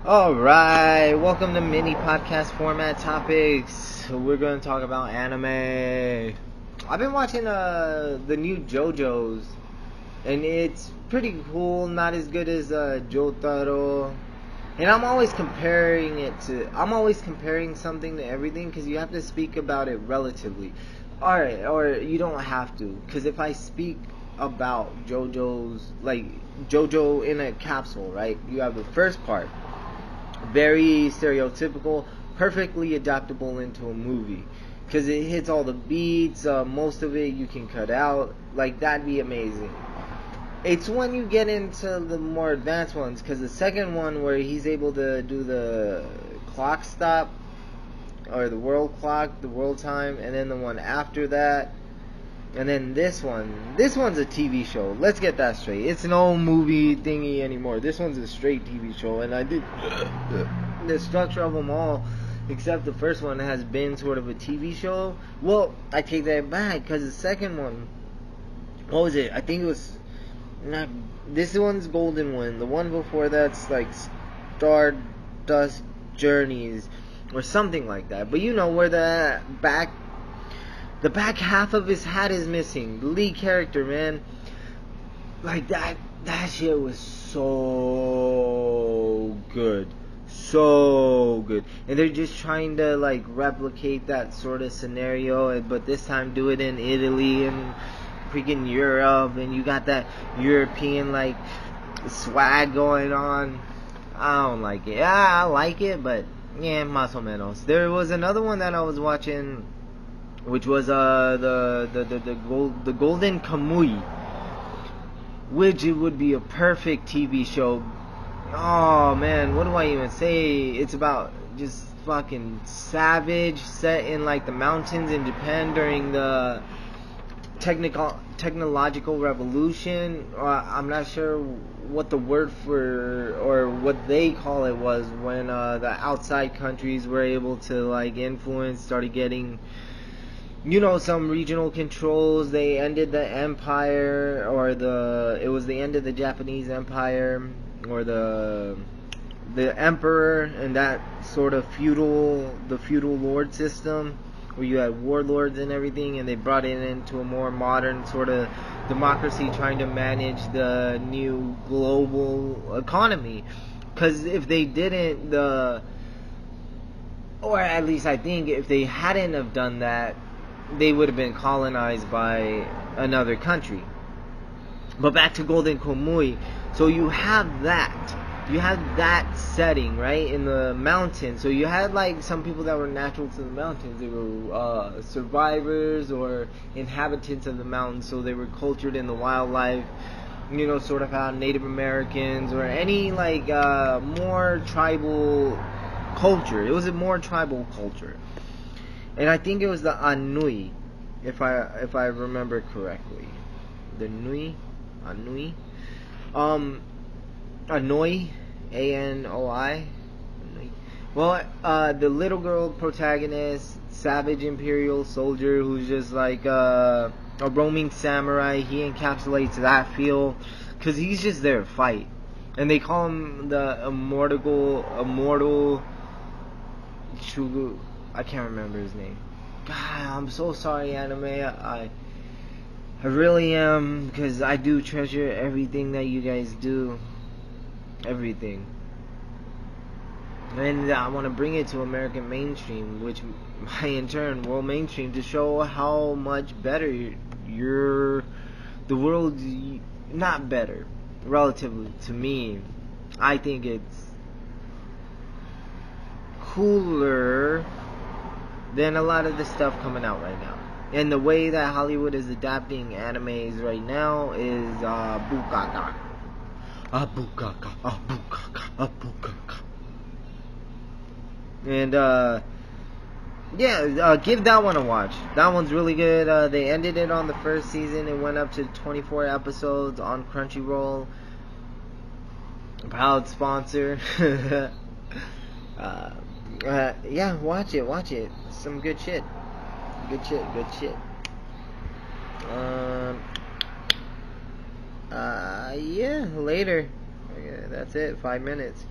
Alright, welcome to mini podcast format topics. We're going to talk about anime. I've been watching the new JoJo's, and it's pretty cool, not as good as Jotaro. And I'm always comparing something to everything, because you have to speak about it relatively. Alright, or you don't have to, because if I speak about JoJo's, like JoJo in a capsule, right? You have the first part, very stereotypical, perfectly adaptable into a movie, because it hits all the beats. Most of it you can cut out, like that'd be amazing. It's when you get into the more advanced ones, because the second one where he's able to do the clock stop, or the world clock, the world time, and then the one after that, and then this one's a TV show. Let's get that straight. It's no movie thingy anymore. This one's a straight TV show, and I did the structure of them all, except the first one has been sort of a TV show. Well, I take that back, because the second one, what was it? I think it was not. This one's Golden Wind. The one before that's like Stardust Journeys or something like that. But you know where the back half of his hat is missing. The lead character, man. Like that shit was so good. So good. And they're just trying to like replicate that sort of scenario, but this time do it in Italy and freaking Europe, and you got that European like swag going on. I don't like it. Yeah, I like it, but yeah, más o menos. There was another one that I was watching, which was the Golden Kamuy, which it would be a perfect TV show. Oh man, what do I even say? It's about just fucking savage, set in like the mountains in Japan during the technological revolution. I'm not sure what the word for, or what they call it, was when the outside countries were able to like influence, started getting, you know, some regional controls. They ended the empire, or it was the end of the Japanese empire, or the emperor, and that sort of feudal lord system where you had warlords and everything, and they brought it into a more modern sort of democracy, trying to manage the new global economy. Because if they didn't, or at least I think if they hadn't have done that, they would have been colonized by another country. But back to Golden Kamuy. So you have that setting, right, in the mountains. So you had like some people that were natural to the mountains. They were survivors or inhabitants of the mountains, so they were cultured in the wildlife, you know, sort of how Native Americans or any like more tribal culture. It was a more tribal culture. And I think it was the Anui, if I remember correctly. The Anui, Anoi, Anoi. Well, the little girl protagonist, savage imperial soldier who's just like a roaming samurai. He encapsulates that feel, because he's just there to fight, and they call him the immortal Shugu. I can't remember his name. God, I'm so sorry, anime. I really am, because I do treasure everything that you guys do. Everything. And I want to bring it to American mainstream, which by in turn world mainstream, to show how much better the world, not better, relatively to me. I think it's cooler than a lot of the stuff coming out right now. And the way that Hollywood is adapting animes right now is bukaka. And give that one a watch. That one's really good. They ended it on the first season. It went up to 24 episodes on Crunchyroll. Proud sponsor. Yeah, watch it. Some good shit. Good shit. Yeah, later. Yeah, that's it. 5 minutes.